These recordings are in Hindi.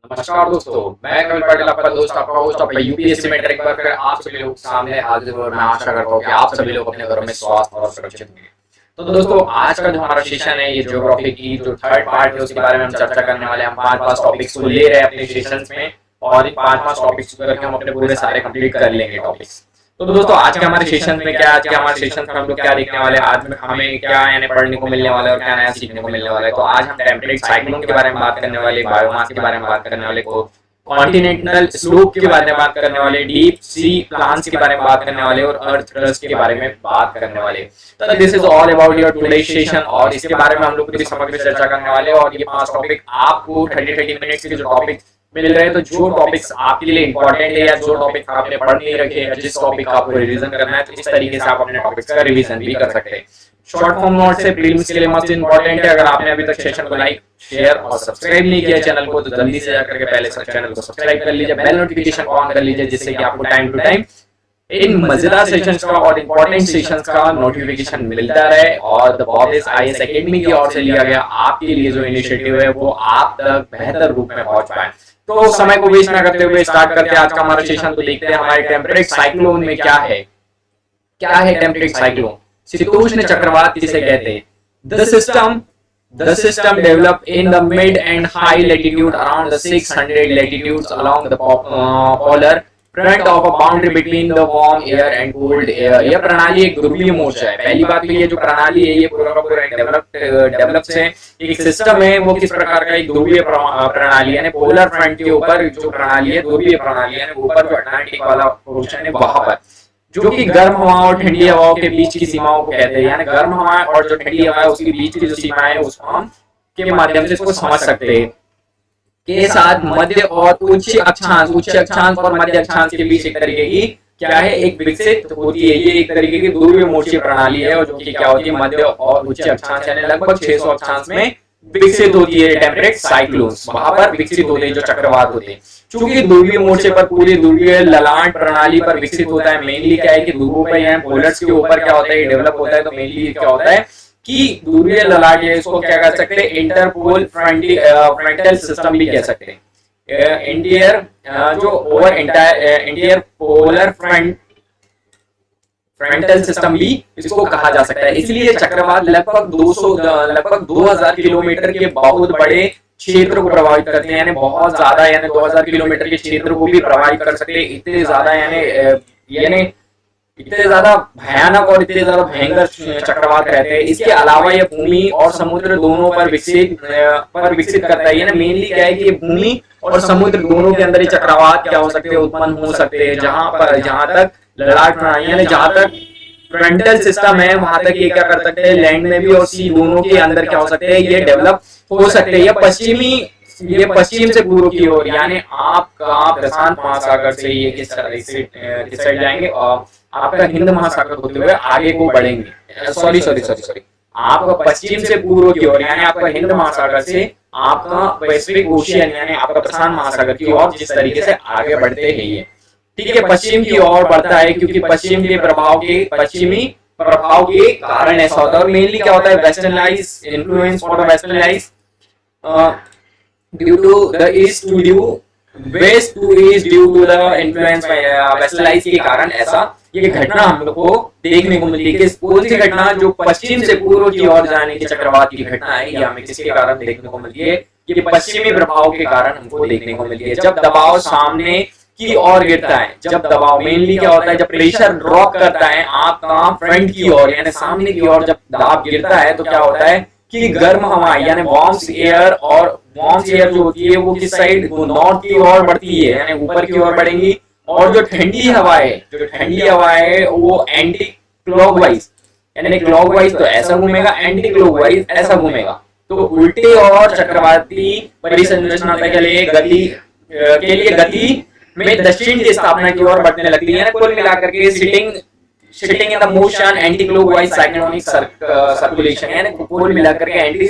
नमस्कार दोस्तों, मैं कविल पाटिल, आपका दोस्त, आपका होस्ट, आपका यूपीएससी में ट्रैक पर आप सभी लोग सामने हाजिर हुए। मैं आशा करता हूँ कि आप सभी लोग अपने घरों में स्वस्थ और सुरक्षित होंगे। तो दोस्तों, आज का जो हमारा सेशन है, ये ज्योग्राफी की जो थर्ड पार्ट है, उसके बारे में हम चर्चा करने वाले हैं। हम पांच टॉपिक्स को ले रहे हैं अपने सेशंस में, और इन पांच टॉपिक्स को करके हम अपने पूरे सारे कंप्लीट कर लेंगे टॉपिक्स। तो दोस्तों, आज के हमारे सेशन में क्या, आज के हमारे सेशन में हम लोग क्या देखने वाले हैं, आज में हमें क्या यानी पढ़ने को मिलने वाला है और क्या नया सीखने को मिलने वाला है। तो आज हम टेम्परेट साइक्लोन के बारे में बात करने वाले, बायोमास के बारे में बात करने वाले, को कॉन्टिनेंटल स्लोप के बारे में बात करने वाले, डीप सी प्लांट्स के बारे में बात करने वाले, और अर्थ क्रस्ट के बारे में बात करने वाले। तो this is all about your today session, और इसके बारे में हम लोग पूरी समग्र चर्चा करने वाले हैं। और ये 5 टॉपिक आपको 30 मिनट्स के जो टॉपिक मिल रहे हैं, तो जो टॉपिक्स आपके लिए इंपॉर्टेंट है या जो टॉपिक आपने पढ़ नहीं रखे हैं, जिस टॉपिक का आपको रिवीजन करना है, तो इस तरीके से आप अपने टॉपिक्स का रिवीजन भी कर सकते हैं। शॉर्ट फॉर्म नोट से प्रीलिम्स के लिए मस्ट इंपॉर्टेंट है। अगर आपने अभी तक सेशन को लाइक, शेयर और सब्सक्राइब नहीं किया चैनल को, तो जल्दी से जाकर के पहले चैनल को सब्सक्राइब कर लीजिए, बेल नोटिफिकेशन को ऑन कर लीजिए, जिससे कि आपको टाइम टू टाइम इन मजेदार सेशंस का और इंपॉर्टेंट सेशंस का नोटिफिकेशन मिलता रहे। और द बॉयज आईएएस एकेडमी की ओर से लिया गया आपके लिए जो इनिशिएटिव है, वो आप तक बेहतर रूप में पहुंच पाए। तो समय को वेस्ट न करते हुए स्टार्ट करते हैं आज का हमारा सेशन। तो देखते हैं हमारे टेम्परेट साइक्लोन में क्या है। क्या है टेम्परेट साइक्लोन? शीतोष्ण चक्रवात किसे कहते हैं? The system developed in the mid and high latitude around the 600 latitudes along the polar front of a boundary between the warm air and cold air। यह प्रणाली एक ध्रुवीय मोर्चा है। पहली बात तो ये जो प्रणाली है, ये पूरा का पूरा डेवलप्ड है, एक सिस्टम है। वो किस प्रकार का? एक ध्रुवीय प्रणाली है, पोलर फ्रंट के ऊपर जो प्रणाली है, ध्रुवीय प्रणाली है, ऊपर जो अटलांटिक वाला पोर्शन है वहां पर, जो कि गर्म हवाओं और ठंडी हवाओं के बीच की सीमाओं को कहते हैं। यानी गर्म हवाएं और जो ठंडी हवा है, उसके बीच की जो सीमाएं है, उसको हम के माध्यम से इसको समझ सकते हैं। के साथ मध्य और उच्च अक्षांश और मध्य अक्षांश के बीच एक तरीके की क्या है, एक विकसित होती है। ये एक तरीके की ध्रुवीय मोर्चीय प्रणाली है, और जो कि क्या होती है, मध्य और उच्च अक्षांश यानी लगभग 600 अक्षांश में विकसित होती है। टेम्परेट साइक्लोन्स वहां पर विकसित होते हैं, जो चक्रवात होते हैं। चूंकि ध्रुवीय मोर्चे पर पूरी ध्रुवीय ललाट प्रणाली पर विकसित होता है। मेनली क्या है कि ध्रुवों पर या पोलर्स के ऊपर क्या होता है, डेवलप होता है। तो मेनली क्या होता है कि ध्रुवीय ललाट है, इसको क्या कर सकते हैं, इंटरपोल फ्रंटल सिस्टम भी कह सकते हैं। इंटीरियर जो over interior polar frontal system भी इसको कहा जा सकता है। इसलिए चक्रवात लगभग 2000 किलोमीटर के बहुत बड़े क्षेत्र को प्रभावित करते हैं। यानी बहुत ज्यादा, यानी 2000 किलोमीटर के क्षेत्र को भी प्रभावित कर सकते हैं। इतने ज्यादा यानी इतने ज्यादा भयानक और इतने ज्यादा भयंकर चक्रवात रहते हैं। इसके अलावा ये भूमि और समुद्र दोनों पर विकसित करता है। यानी मेनली क्या है कि ये भूमि और समुद्र दोनों के अंदर ये चक्रवात क्या हो सकते हैं, उत्पन्न हो सकते हैं। जहां तक ललाट प्रणाली यानी जहां तक फ्रंटल सिस्टम है, वहां तक ये क्या कर सकते हैं, लैंड में भी और सी दोनों के अंदर क्या हो सकते हैं, ये डेवलप हो सकते हैं। ये पश्चिम से पूर्व की ओर, यानी आपका प्रशांत महासागर से ये किस साइड जाएंगे, और आपका हिंद महासागर होते हुए आगे को बढ़ेंगे। सॉरी आपका पश्चिम से पूर्व की ओर, यानी आपका हिंद महासागर से आपका पैसिफिक ओशियन यानी आपका प्रशांत महासागर की ओर जिस तरीके से आगे बढ़ते हैं ये, ठीक है, पश्चिम की ओर बढ़ता है। क्योंकि पश्चिमी प्रभाव के कारण ऐसा होता है। और मेनली क्या होता है, westernise influence for the westernise due to the east to due west to east due to the influence westernise के कारण ऐसा ये घटना हम लोग को देखने को मिलती है। कौन सी घटना? जो पश्चिम से पूर्व की ओर जाने की चक्रवात की घटना है, ये हमें किसके कारण देखने को मिलती है, ये पश्चिमी प्रभाव के कारण हमको देखने को मिलती है। जब दबाव सामने की ओर गिरता है, जब दबाव मेनली क्या होता है, जब प्रेशर ड्रॉप करता है आपका फ्रंट की ओर यानी सामने की ओर, जब दबाव गिरता है तो क्या होता है कि गर्म हवा यानी वार्म एयर जो होती है वो किस साइड, वो नॉर्थ की ओर बढ़ती है, यानी ऊपर की ओर बढ़ेंगी। और जो ठंडी हवा है वो एंटी क्लॉकवाइज यानी क्लॉकवाइज तो ऐसा घूमेगा, एंटी क्लॉकवाइज ऐसा घूमेगा। तो उल्टे और चक्रवाती परिसंरचना के लिए गति में दक्षिण की स्थापना की ओर बढ़ने लगती है। कुल मिलाकर के sitting in the motion anti clockwise cyclonic circulation, यानी कुल मिलाकर के एंटी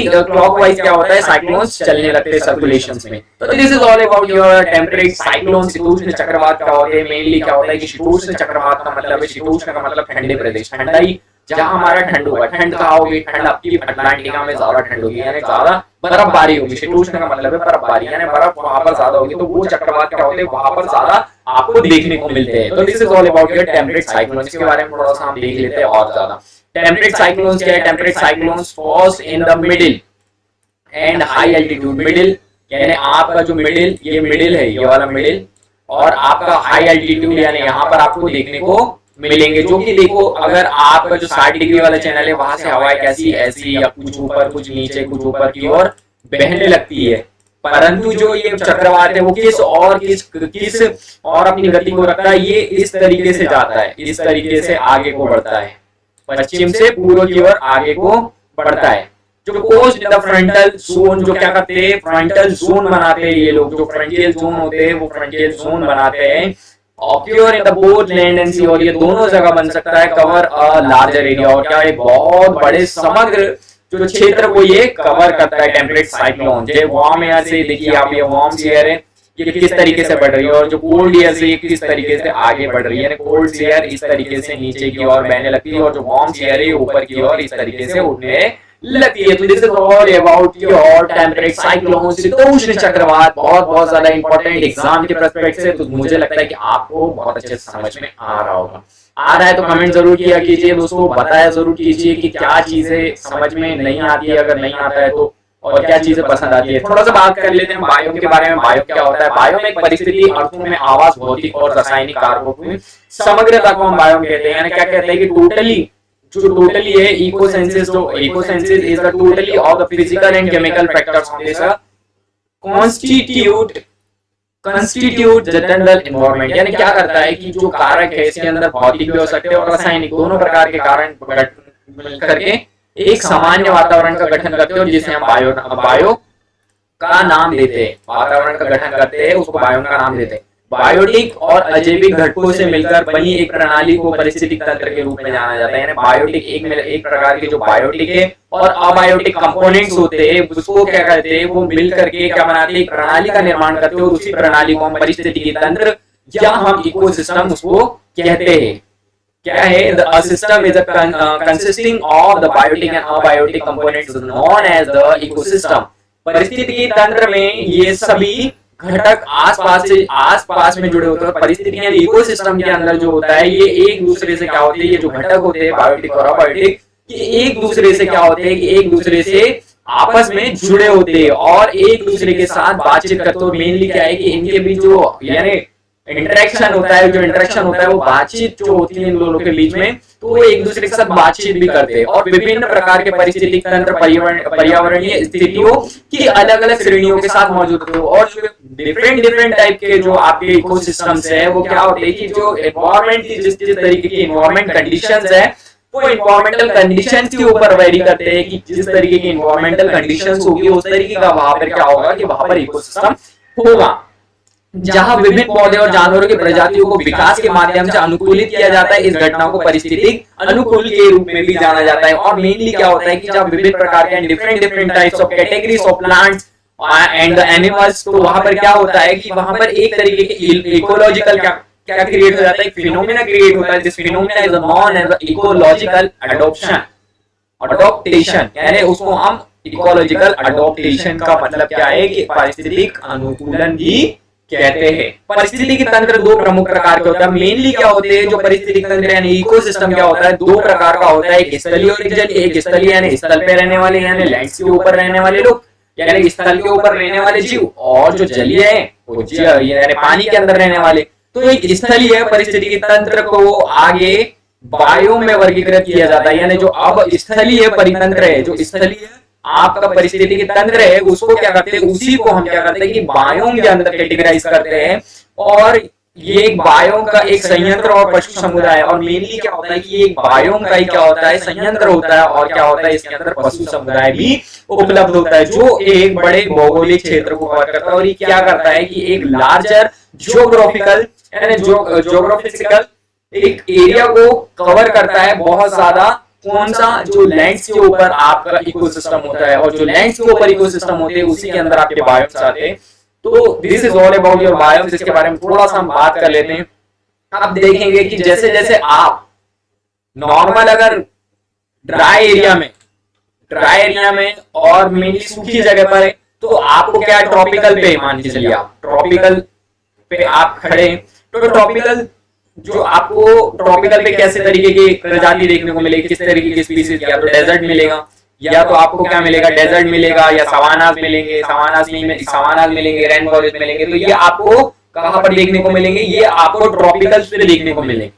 क्लॉकवाइज क्या होता है, साइक्लोन्स चलने लगते हैं सर्कुलेशंस में। तो this is all about your temperate cyclone. शीतोष्ण चक्रवात क्या होते हैं? मेनली क्या होता है कि शीतोष्ण चक्रवात का मतलब है, शीतोष्ण का मतलब ठंडे प्रदेश, ठंडाई जहाँ हमारा ठंड होगा, ठंड कहाँ होगी, ठंड आपकी अटलांटिका में ज्यादा ठंड होगी, यानी ज्यादा बर्फबारी होगी। शीतोष्ण का मतलब है बर्फबारी, यानी बर्फ वहां पर ज्यादा होगी, तो वो चक्रवात क्या होते हैं वहां पर ज्यादा आपको देखने को मिलते हैं। तो this is all about your temperate cyclone. इसके बारे में थोड़ा सा हम देख लेते हैं और ज्यादा। टेम्परेट साइक्लोन क्या है? Temperate cyclone falls in the middle and high altitude. Middle यानी आपका जो मिडिल, ये मिडिल है, ये वाला मिडिल, और आपका हाई एल्टीट्यूड यानी यहाँ पर आपको देखने को मिलेंगे। जो कि देखो, अगर आपका जो 60 डिग्री वाला चैनल है वहां से हवाएं कैसी ऐसी या कुछ ऊपर कुछ नीचे कुछ ऊपर की ओर बहने लगती है, परंतु जो ये चक्रवात है वो किस और अपनी गति को रखता है, ये इस तरीके से जाता है, इस तरीके से आगे को बढ़ता है, पश्चिम से पूर्व की ओर आगे को बढ़ता है। जो coast in the frontal zone, जो क्या करते हैं, फ्रंटल जोन बनाते हैं ये लोग, जो फ्रंटियल जोन होते हैं वो फ्रंटियल जोन बनाते हैं। Occur in the both land and sea, और ये दोनों जगह बन सकता है। कवर अ लार्जर एरिया, और क्या एक बहुत बड़े समग्र जो क्षेत्र को ये कवर करता है टेम्परेट साइक्लोन। जो वार्म एयर से देखिए आप, ये वार्म एयर है, ये किस तरीके से बढ़ रही है, और जो कोल्ड एयर से ये किस तरीके से आगे बढ़ रही है। कोल्ड एयर इस तरीके से नीचे की ओर बहने लगती है, और जो वार्म एयर है ऊपर की ओर इस तरीके से उठने लगती है। तो this is all about your temperate cyclone, शीतोष्ण चक्रवात। बहुत ज्यादा इंपॉर्टेंट एग्जाम के पर्सपेक्टिव से, तो मुझे लगता है कि आपको बहुत अच्छे से समझ में आ रहा होगा। आ रहा है तो कमेंट जरूर किया कीजिए दोस्तों, बताया जरूर कीजिए कि क्या चीजें समझ में नहीं आती है, अगर नहीं आता है तो, और क्या चीजें पसंद आती है। थोड़ा सा बात कर लेते हैं बायो के बारे में। बायो क्या होता है? बायो में एक परिस्थिति, अर्थों में आवास, भौतिक और रासायनिक कारकों की समग्रता को हम बायो कहते हैं। यानी क्या कहते हैं कि टोटली है इकोसेंसिस। जो ecocenosis is the totally of the physical and chemical factors on this constitute the general environment. यानी क्या करता है कि जो कारक है इसके अंदर भौतिक भी हो सकते हैं और रासायनिक, दोनों प्रकार के कारण मिलकर के एक सामान्य वातावरण का गठन करते हैं, जिसे हम बायो का नाम देते हैं। वातावरण का गठन करते हैं उसको बायो का नाम देते हैं। बायोटिक और अजैविक घटकों से मिलकर बनी एक प्रणाली को पारिस्थितिक तंत्र के रूप में जाना जाता है। यानी बायोटिक एक प्रकार के जो बायोटिक है और अबायोटिक कंपोनेंट्स होते हैं उसको क्या कहते हैं, वो मिल करके क्या बनाते हैं, एक प्रणाली का निर्माण करते हैं, और उसी प्रणाली को हम पारिस्थितिकी तंत्र या हम इकोसिस्टम उसको कहते हैं। क्या है? The system is consisting of the biotic and abiotic components known as the ecosystem. पारिस्थितिकी तंत्र में ये सभी घटक आसपास में जुड़े होते हैं। परिस्थिति यानी इकोसिस्टम के अंदर जो होता है ये एक दूसरे से क्या होते हैं, ये जो घटक होते हैं बायोटिक और अबायोटिक, ये एक दूसरे से क्या होते हैं कि एक दूसरे से आपस में जुड़े होते हैं और एक दूसरे के साथ बातचीत करते हैं। मेनली क्या है कि इनके बीच जो यानी इंटरेक्शन होता है, जो इंटरेक्शन होता है वो बातचीत जो होती है इन दोनों के बीच में, तो वो एक दूसरे के साथ बातचीत भी करते हैं और विभिन्न प्रकार के पारिस्थितिक तंत्र पर्यावरणीय स्थितियों की अलग अलग श्रेणियों के साथ मौजूद होते हैं। और जो डिफरेंट टाइप के जो आपके इकोसिस्टम्स है वो क्या होते हैं कि जो एनवायरमेंट की जिस तरीके की एनवायरमेंट कंडीशंस है वो एनवायरमेंटल कंडीशंस के ऊपर वेरी करते हैं कि जिस तरीके की एनवायरमेंटल कंडीशंस होगी उस तरीके का वहां पर क्या होगा कि वहां पर इकोसिस्टम होगा, जहां विभिन्न पौधे और जानवरों की प्रजातियों को विकास के माध्यम से अनुकूलित किया जाता है। इस घटना को पारिस्थितिक अनुकूल के रूप में भी जाना जाता है। और मेनली क्या होता है कि जब विभिन्न प्रकार के different types of categories of plants and the animals, तो वहां पर क्या होता है कि वहां पर एक तरीके के इकोलॉजिकल क्या क्रिएट हो जाता है, एक फिनोमेना क्रिएट होता है। This phenomena is known as ecological adaptation. यानी उसको हम इकोलॉजिकल अडॉप्टेशन का मतलब क्या है कि पारिस्थितिक अनुकूलन भी कहते हैं। पारिस्थितिकी तंत्र दो प्रमुख प्रकार के होता है। मेनली क्या होते हैं जो पारिस्थितिक तंत्र यानी इकोसिस्टम क्या होता है, दो प्रकार का होता है, एक स्थलीय और एक जलीय। एक स्थलीय यानी स्थल पे रहने वाले यानी लैंड्स के ऊपर रहने वाले लोग यानी स्थल के ऊपर रहने वाले जीव, और जो जलीय है वो यानी पानी के अंदर रहने वाले। तो एक स्थलीय पारिस्थितिकी तंत्र को आगे बायोम में वर्गीकृत किया जाता है। यानी जो अब स्थलीय परितंत्र है, जो स्थलीय आपका परिस्थितिकी तंत्र है उसको क्या करते हैं, उसी को हम क्या करते हैं कि बायोम के अंदर कैटेगराइज करते हैं। और ये एक बायोम का एक संयंत्र और पशु समुदाय, और मेनली क्या होता है कि एक बायोम का ही क्या होता है संयंत्र होता है, और क्या होता है इसके अंदर पशु समुदाय भी उपलब्ध होता है जो एक बड़े भौगोलिक क्षेत्र को कवर करता है। और ये क्या करता है कि एक लार्जर ज्योग्राफिकल एक एरिया को कवर करता है बहुत ज्यादा। कौन सा? जो लैंड्स के ऊपर आपका इकोसिस्टम होता है, और जो लैंड्स के ऊपर इकोसिस्टम होते हैं उसी के अंदर आपके बायोम्स आते हैं। तो this is all about your biomes. इसके बारे में थोड़ा सा हम बात कर लेते हैं। आप देखेंगे कि जैसे जैसे आप नॉर्मल अगर ड्राई एरिया में और मेनली सूखी जगह पर है, तो आपको क्या ट्रॉपिकल पे मान के चलिए, आप ट्रॉपिकल पे आप खड़े, तो ट्रॉपिकल जो आपको ट्रॉपिकल पे कैसे तरीके की प्रजाति देखने को मिलेगी, किस तरीके की स्पीसीज, या तो डेजर्ट मिलेगा, या तो आपको क्या मिलेगा, डेजर्ट मिलेगा, या सवानास मिलेंगे, सवानास मिलेंगे, रेन फॉरेस्ट मिलेंगे। तो ये आपको कहां पर देखने को मिलेंगे, ये आपको ट्रॉपिकल्स पे देखने को मिलेंगे।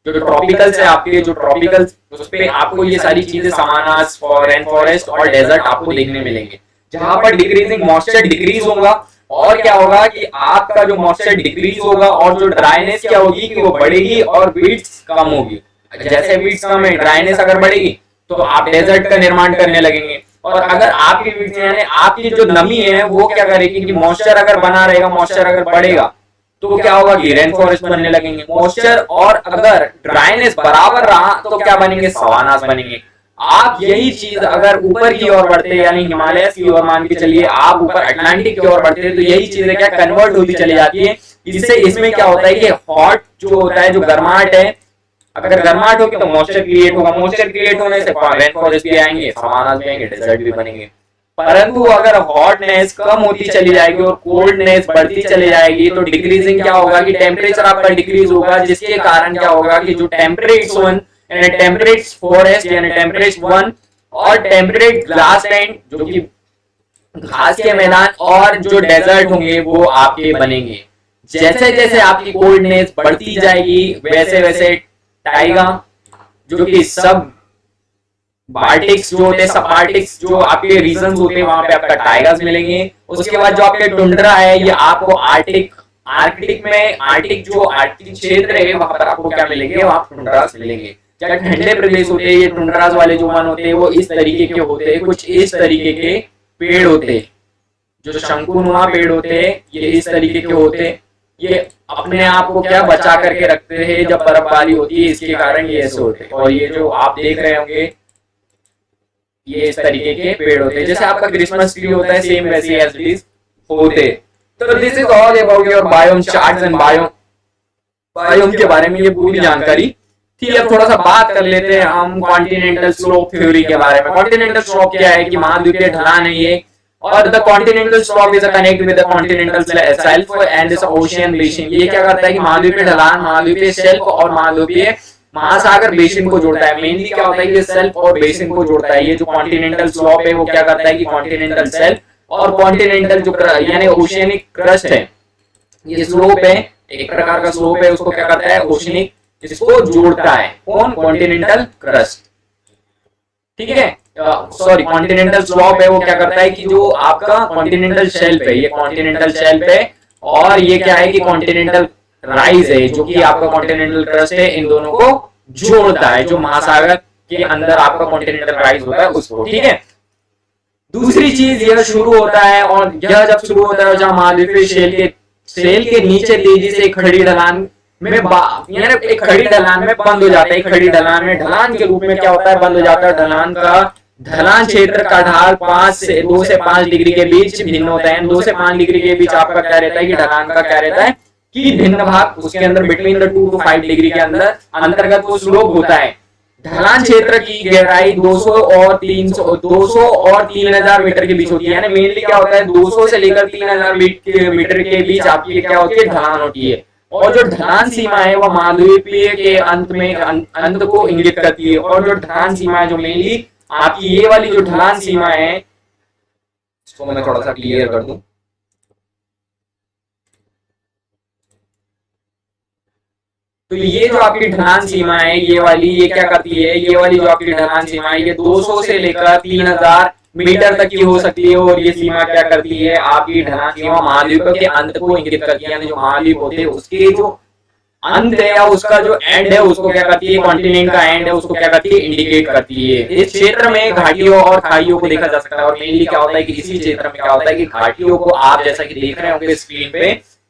जो ट्रॉपिकल्स है आपके, जो ट्रॉपिकल्स उस पे आपको ये सारी चीजें सवानास, रेन फॉरेस्ट और डेजर्ट आपको देखने मिलेंगे, जहां पर डिक्रीजिंग मॉइस्चर डिक्रीज होगा। और क्या होगा कि आपका जो मॉइस्चर डिक्रीज होगा और जो ड्राइनेस क्या होगी कि वो बढ़ेगी और वीड्स कम होगी। जैसे वीड्स कम है, ड्राइनेस अगर बढ़ेगी तो आप डेजर्ट का निर्माण करने लगेंगे। और अगर आपकी वीड्स यानी आपकी जो नमी है वो क्या करेगी कि मॉइस्चर अगर बना रहेगा, मॉइस्चर अगर बढ़ेगा तो क्या होगा कि रेन फॉरेस्ट बनने लगेंगे। मॉइस्चर और अगर ड्राइनेस बराबर रहा तो क्या बनेंगे, सवानास बनेंगे। आप यही चीज अगर ऊपर की ओर बढ़ते यानी हिमालय की ओर मान के चलिए, आप ऊपर अटलांटिक की ओर बढ़ते तो यही चीजें क्या कन्वर्ट होती चली जाती है। इससे इसमें क्या होता है कि हॉट जो होता है, जो गर्माहट है, अगर गर्माहट होगी तो मॉइस्चर क्रिएट होगा, मॉइस्चर क्रिएट होने से रेन फॉरेस्ट भी आएंगे, सवानास भी आएंगे, डेजर्ट भी बनेंगे। परंतु अगर हॉटनेस कम होती चली जाएगी और कोल्डनेस बढ़ती चली जाएगी तो डिक्रीजिंग क्या होगा कि टेम्परेचर आपका डिक्रीज होगा, जिसके कारण क्या होगा कि जो टेम्परेट जोन यानी टेम्परेट फॉरेस्ट यानी टेम्परेट वन और टेम्परेट ग्रासलैंड जो कि घास के मैदान और जो डेजर्ट होंगे वो आपके बनेंगे। जैसे जैसे आपकी कोल्डनेस बढ़ती जाएगी वैसे वैसे टाइगा जो कि सब बाल्टिक्स जो होते हैं, सब आर्टिक्स जो आपके रीजन्स होते हैं वहां पे आपका टाइगर्स मिलेंगे। उसके बाद जो आपके टुंड्रा है ये आपको आर्कटिक में आर्टिक जो आर्टिक क्षेत्र है वहां पर आपको क्या मिलेंगे, वहां टुंड्रास मिलेंगे। क्या ठंडे प्रदेश होते हैं, ये टुंड्रास वाले जो वन होते हैं वो इस तरीके के होते हैं, कुछ इस तरीके के पेड़ होते हैं, जो शंकुनुमा पेड़ होते हैं ये इस तरीके के होते हैं। ये अपने आप को क्या बचा करके रखते हैं जब बर्फबारी होती है, इसके कारण ये ऐसे होते हैं। और ये जो आप देख रहे होंगे ये इस तरीके के पेड़ होते हैं, जैसे आपका क्रिसमस ट्री होता है सेम वैसे एज इट इज होते। तो this is all about your biome charts and biome के बारे में ये पूरी जानकारी थी। अब थोड़ा सा बात कर लेते हैं हम कॉन्टिनेंटल स्लोप थ्योरी के बारे में। कॉन्टिनेंटल स्लोप क्या है कि महाद्वीपीय ढलान है ये, और the continental slope is connect with the continental shelf and this ocean basin. ये क्या करता है कि महाद्वीपीय ढलान, महाद्वीपीय शेल्फ और महाद्वीपीय महासागर बेसिन को जोड़ता है। मेनली क्या होता है कि शेल्फ और बेसिन को जोड़ता है। ये जो कॉन्टिनेंटल स्लोप है वो क्या करता है कि कॉन्टिनेंटल शेल्फ और कॉन्टिनेंटल जो यानी ओशियनिक क्रस्ट है, ये स्लोप है, एक प्रकार का स्लोप है, उसको क्या करता है ओशियनिक, इसको जोड़ता है कौन, कॉन्टिनेंटल क्रस्ट। ठीक है, सॉरी कॉन्टिनेंटल स्लोप है वो क्या करता है कि जो आपका कॉन्टिनेंटल शेल्फ है, ये कॉन्टिनेंटल शेल्फ है, और ये क्या है कि कॉन्टिनेंटल राइज है जो कि आपका कॉन्टिनेंटल क्रस्ट है, इन दोनों को जोड़ता है, जो महासागर के अंदर आपका कॉन्टिनेंटल राइज होता है उसको। ठीक है, दूसरी चीज यह शुरू होता है, और यह जब शुरू होता है जहां महाद्वीपीय शेल के नीचे तेजी से खड़ी ढलान में एक खड़ी ढलान में बंद हो जाता है। खड़ी ढलान में ढलान के रूप में क्या होता है, बंद हो जाता है। ढलान क्षेत्र का ढाल 2 से 5 डिग्री के बीच भिन्न होता है। 2 से 5 डिग्री के बीच आपका क्या रहता है कि ढलान का क्या रहता है कि भिन्न भाग, उसके अंदर बिटवीन द 2 to 5 डिग्री के अंदर अंतर्गत वो स्लोप होता है। ढलान क्षेत्र की गहराई 200 और 3000 मीटर के बीच होती है। यानी मेनली क्या होता है 200 से लेकर 3000 मीटर के बीच आपकी क्या होती है, ढलान होती है। और जो ढलान सीमा है वो महाद्वीपीय के अंत को इंगित करती है। और जो ढलान सीमा है जो मेनली आपकी ये वाली जो ढलान सीमा है, इसको मैं थोड़ा सा क्लियर कर दूं। तो ये जो आपकी ढलान सीमा है ये वाली, ये क्या करती है, ये वाली जो आपकी ढलान सीमा है ये 200 से लेकर 3000 मीटर तक की हो सकती है। और ये सीमा क्या करती है, आपकी ढलान सीमा महाद्वीप के अंत को इंगित करती है। यानी जो महाद्वीप होते हैं उसके जो अंत है या उसका जो एंड है उसको क्या करती है, कॉन्टिनेंट का एंड है उसको क्या करती है, इंडिकेट करती है। इस क्षेत्र में घाटियों और खाइयों को देखा जा सकता है। और मेनली क्या होता है कि इसी क्षेत्र में क्या होता है कि घाटियों को आप जैसा कि देख रहे होंगे स्क्रीन पे,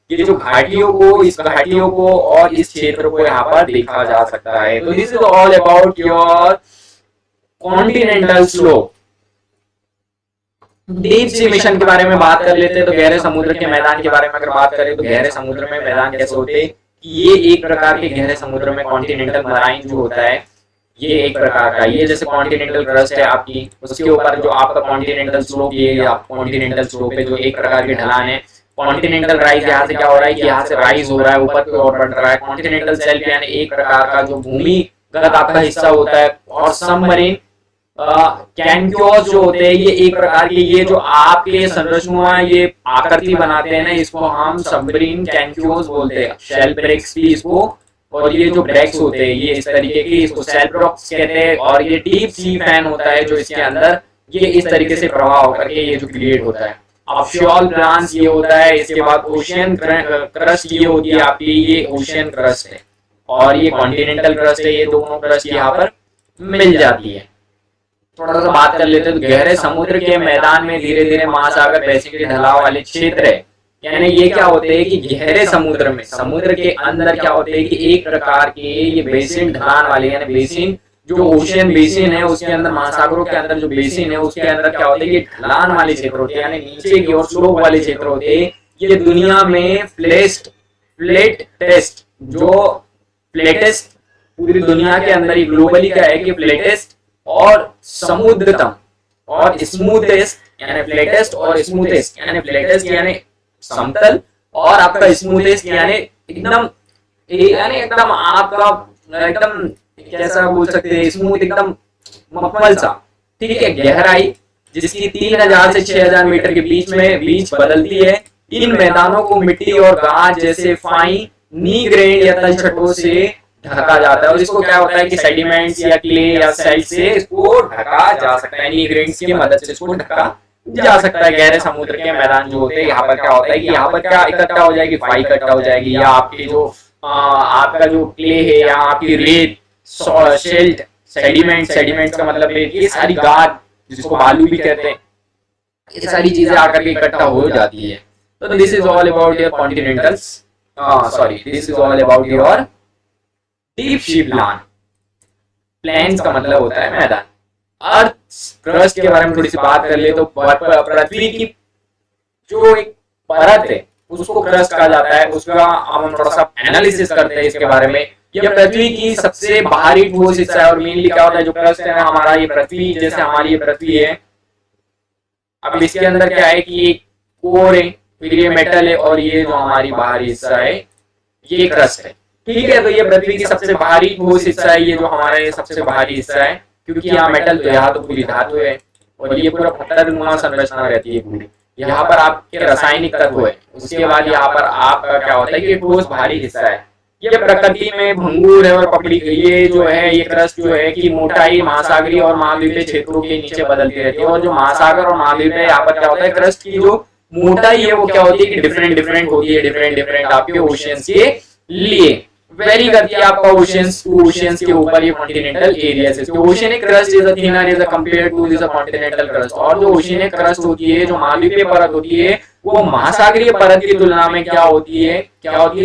ये जो घाटियों को, इस घाटियों को और इस क्षेत्र को यहाँ पर देखा जा सकता है। तो this is all about your continental slope. Deep sea mission के बारे में बात कर लेते हैं। तो गहरे समुद्र के मैदान के बारे में अगर बात करें तो गहरे समुद्र में मैदान कैसे होते हैं, ये एक प्रकार के गहरे समुद्र में कॉन्टिनेंटल मराइन जो होता है ये एक प्रकार का, ये जैसे कॉन्टिनेंटल क्रस्ट है आपकी, उसके ऊपर जो आपका कॉन्टिनेंटल स्लोप, ये कॉन्टिनेंटल स्लोप है जो एक प्रकार की ढलान है। कॉन्टिनेंटल राइज यहाँ से क्या हो रहा है कि यहाँ से राइज हो रहा है, ऊपर की ओर बढ़ रहा है। कॉन्टिनेंटल शेल्फ यानी एक प्रकार का जो भूमिगत आपका हिस्सा होता है। और सबमरीन कैनक्योस जो होते हैं ये एक प्रकार के, ये जो आपके संरचना ये आकृति बनाते हैं ना, इसको हम सबमरीन कैनक्योस बोलते हैं। शेल ब्रेक्स भी इसको, और ये जो ब्रेक्स होते हैं ये इस तरीके की, इसको शेल ब्रेक्स कहते हैं। और ये डीप सी फैन होता है जो इसके अंदर ये इस तरीके से प्रवाह होकर के ये जो क्रिएट होता है। ऑफशोर प्लांट्स ये होता है। इसके बाद ओशियन क्रस्ट ये होती है आपकी, ये ओशियन क्रस्ट है और ये कॉन्टिनेंटल क्रस्ट है। ये दोनों क्रस्ट यहाँ पर मिल जाती है। थोड़ा सा बात कर लेते हैं तो गहरे समुद्र के मैदान में धीरे धीरे महासागर बेसिन के ढलाव वाले क्षेत्र है। यानी ये क्या होते हैं कि गहरे समुद्र में, समुद्र के अंदर क्या होते हैं कि एक प्रकार के ये बेसिन ढलान वाले, यानी बेसिन जो ओशियन बेसिन है उसके अंदर, महासागरों के अंदर जो बेसिन है उसके अंदर क्या होते हैं कि ढलान वाले क्षेत्र होते हैं, यानी नीचे की ओर स्लोप वाले क्षेत्र होते हैं। ये दुनिया में फ्लैटेस्ट जो फ्लैटेस्ट पूरी दुनिया के अंदर, ये ग्लोबली क्या है कि फ्लैटेस्ट और समुद्रतम और स्मूथेस्ट, यानी फ्लैटेस्ट और स्मूथेस्ट, यानी फ्लैटेस्ट यानी समतल और आपका स्मूथेस्ट यानी एकदम, यानी एकदम आपका एकदम कैसा बोल सकते हैं, स्मूथ एकदम मक्मल सा, ठीक है। गहराई जिसकी 3000 से 6000 मीटर के बीच बदलती है। इन मैदानों को मिट्टी और गाज जैसे फाइन नी ग्रेन या तलछटों से ढका जाता है। और इसको क्या होता है कि सेडिमेंट्स या क्ले या सेल्ट से इसको ढका जा सकता है, नी ग्रेन्स की मदद से इसको ढका जा सकता है। गहरे समुद्र के मैदान जो होते हैं यहाँ पर क्या होता है कि यहाँ पर क्या इकट्ठा हो जाएगी, फाई इकट्ठा हो जाएगी, या आपके जो आपका जो क्ले है या आपकी रेत, शेल्ट, सेडिमेंट का मतलब है ये सारी गाद जिसको बालू भी कहते हैं, ये सारी चीजें आकर के इकट्ठा हो जाती है। तो this is all about your continentals, this is all about your deep sea plan. Plains का मतलब होता है मैदान। अर्थ क्रस्ट के बारे में थोड़ी सी बात कर ले तो पृथ्वी की जो एक परत है उसको क्रस्ट कहा जाता है। उसका हम थोड़ा सा एनालिसिस करते हैं इसके बारे में। यह पृथ्वी की सबसे बाहरी ठोस हिस्सा है और मेनली क्या होता है जो क्रस्ट है ना हमारा, ये पृथ्वी जैसे हमारी ये पृथ्वी है, अब इसके अंदर क्या है कि एक कोर है, फिर ये मेटल है और ये जो हमारी बाहरी हिस्सा है ये क्रस्ट है, ठीक है। तो ये पृथ्वी की सबसे बाहरी ठोस हिस्सा है, ये जो हमारा ये सबसे बाहरी हिस्सा है, क्योंकि यहाँ मेटल तो यहाँ तो पूरी धातु है और ये पूरा पत्थरनुमा संरचना रहती है पूरी। यहाँ पर आपके रासायनिक तत्व है, उसके बाद यहाँ पर आपका क्या होता है कि ठोस भारी हिस्सा है। ये प्रकृति में भंगुर है और पकड़ी, ये जो है ये क्रस्ट जो है कि मोटाई महासागरीय और महाद्वीपीय क्षेत्रों के नीचे बदलती रहती है। और जो महासागर और महाद्वीप है यहाँ पर क्या होता है क्रस्ट की जो मोटाई है वो क्या होती है कि डिफरेंट होती है, डिफरेंट आपके ओशियंस के लिए वेरी करती है आपका ओशियंस टू ओशियंस के ऊपर ये कॉन्टिनेंटल एरिया से। Oceanic crust is thinner is compared to this continental crust. और जो ओशियनिक क्रस्ट होती है, जो महाद्वीपीय परत होती है, वो महासागरीय परत की तुलना में क्या होती है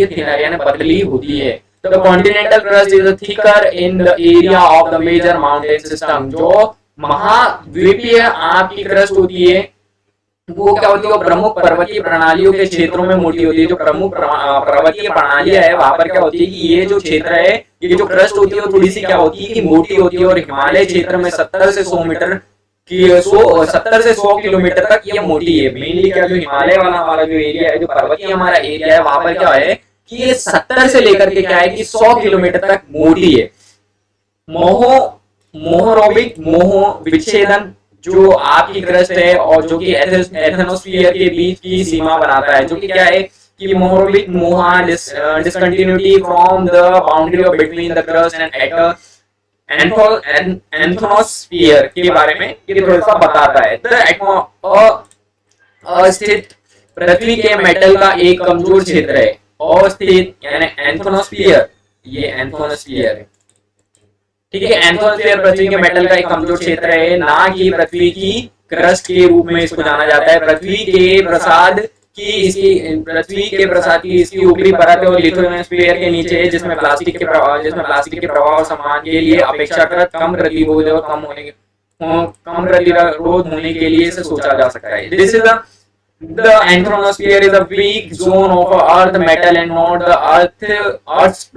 थिनर यानी पतली होती है। तो continental crust is thicker in the area of the major mountain system. जो महाद्वीपीय आपकी क्रस्ट होती है वो क्या होती है, वो प्रमुख पर्वतीय प्रणालियों के क्षेत्रों में मोटी होती है। जो प्रमुख पर्वतीय प्रणालियां है वहां पर क्या होती है कि ये जो क्षेत्र है, ये जो क्रस्ट होती है वो थोड़ी सी क्या होती है कि मोटी होती है। और हिमालय क्षेत्र में 70 से 100 मीटर की 70 से 100 किलोमीटर तक ये मोटी है। मेनली क्या जो हिमालय वाला हमारा जो एरिया है, जो पर्वतीय हमारा एरिया है, वहां पर क्या है कि ये 70 से लेकर के क्या है कि 100 किलोमीटर तक मोटी है। मोहरोबिक मोह विच्छेदन जो आपकी क्रस्ट है और जो कि एथनोस्फीयर के बीच की सीमा बनाता है, जो कि क्या है कि Mohorovicic Moho discontinuity from the boundary of between the crust and asthenosphere के बारे में ये थोड़ा सा बताता है। अस्थित पृथ्वी के मेटल का एक कमजोर क्षेत्र है। अस्थित यानी एथनोस्फीयर, ये एथनोस्फीयर है, ठीक है। एथनोस्फीयर पृथ्वी के मेटल का एक कमजोर क्षेत्र है, ना कि पृथ्वी की क्रस्ट के रूप में इसको जाना जाता है। पृथ्वी के प्रसाद की इसकी ऊपरी परत है और लिथोस्फीयर के नीचे है, जिसमें प्लास्टिक के प्रभाव और सम्मान के लिए अपेक्षाकृत कम प्रतिरोध और कम प्रतिरोध होने के लिए इसे सोचा जा सकता है। This is The anthroposphere is a weak zone of earth metal and not the earth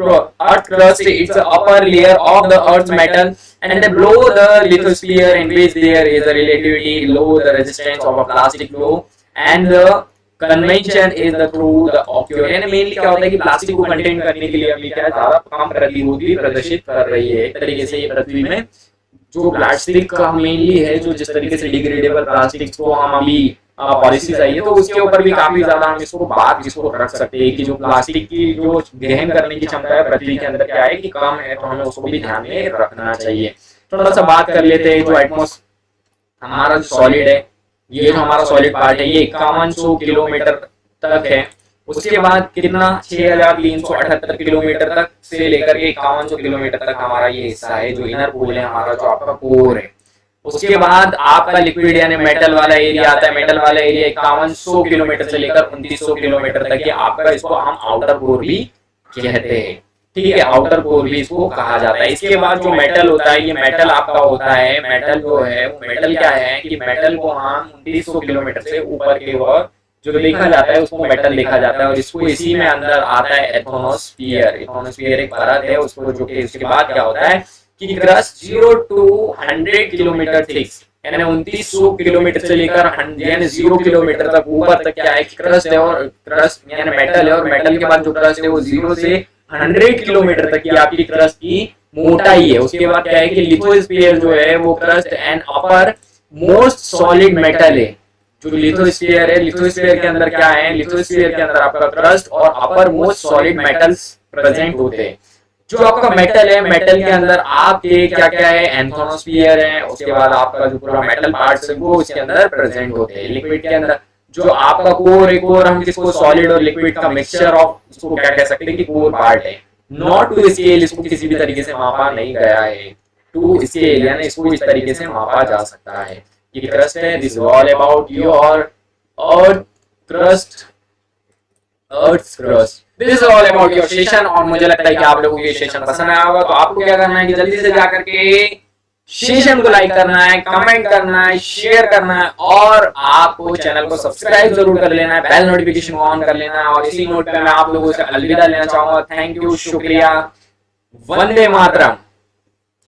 crust. It's the upper layer of the earth's metal, and below the lithosphere, in which there is a relatively low the resistance of a plastic flow, and the convention is the through the occur. यानी मेनली क्या होता है कि प्लास्टिक को कंटेन करने के लिए अभी क्या ज्यादा काम प्रतिरोधी प्रदर्शित कर रही है एक तरीके से ये पृथ्वी में। जो प्लास्टिक का मेनली है, जो जिस तरीके से डिग्रेडेबल प्लास्टिक को हम अभी पॉलिसीज आई है, तो उसके ऊपर भी काफी ज्यादा हम इसको बात इसको रख सकते हैं कि जो प्लास्टिक की जो गहन करने की क्षमता है पृथ्वी के अंदर क्या है कि कम है, तो हमें उसको भी ध्यान में रखना चाहिए। थोड़ा सा बात कर लेते हैं जो एटमॉस हमारा जो सॉलिड है, ये जो हमारा सॉलिड पार्ट है ये 5100 किलोमीटर तक है। उसके बाद कितना 6378 किलोमीटर तक से लेकर के 5100 किलोमीटर तक हमारा ये हिस्सा है जो इनर पूल है हमारा, जो आपका कोर है। उसके बाद आपका लिक्विड यानी मेटल वाला एरिया आता है। मेटल वाला एरिया 5100 किलोमीटर से लेकर 2900 किलोमीटर तक आपका, इसको हम आउटर कोर भी कहते हैं, ठीक है, आउटर कोर भी इसको कहा जाता है। इसके बाद जो मेटल होता है, ये मेटल आपका होता है, मेटल जो है वो मेटल क्या है कि मेटल को हम 2900 किलोमीटर से ऊपर के ओर जो देखा जाता है उसको मेटल देखा जाता है, और इसको इसी में अंदर आता है एथनोस्फीयर। एथनोस्फीयर एक परत है उसको, जो कि उसके बाद क्या होता है कि क्रस्ट 0 to 100 किलोमीटर थिक, यानी 2900 किलोमीटर से लेकर यानी 0 किलोमीटर तक ऊपर तक क्या है कि क्रस्ट है, और क्रस्ट यानी मेटल है, और मेटल के बाद जो क्रस्ट है वो 0 से 100 किलोमीटर तक की आपकी क्रस्ट की मोटाई है। उसके बाद क्या है कि लिथोस्फीयर जो है वो crust and upper most solid metal है। जो लिथोस्फीयर है, लिथोस्फीयर के अंदर क्या है, लिथोस्फीयर के अंदर आपका क्रस्ट और upper most solid metals present होते हैं। जो आपका मेटल है, मेटल के अंदर आपके क्या क्या है, एंथोनोस्फीयर है, उसके बाद आपका जो पूरा मेटल पार्ट्स है वो उसके अंदर प्रेजेंट होते हैं। लिक्विड के अंदर जो आपका कोर है, कोर हम किसको सॉलिड और लिक्विड का मिक्सचर ऑफ, इसको क्या कह सकते हैं कि कोर पार्ट है। नॉट टू स्केल, इसको किसी भी तरीके से मापा नहीं गया है टू स्केल, यानी इसको इस तरीके से मापा जा सकता है। ये क्रस्ट है, this is all about your earth crust, earth crust, this is all about your session. और मुझे लगता है कि आप लोगों को ये सेशन पसंद आया होगा, तो आपको क्या करना है कि जल्दी से जाकर के सेशन को लाइक करना है, कमेंट करना है, शेयर करना है, और आपको चैनल को सब्सक्राइब जरूर कर लेना है, बेल नोटिफिकेशन को ऑन कर लेना है। और इसी नोट पे मैं आप लोगों से अलविदा लेना चाहूंगा। थैंक यू, शुक्रिया, वंदे मातरम।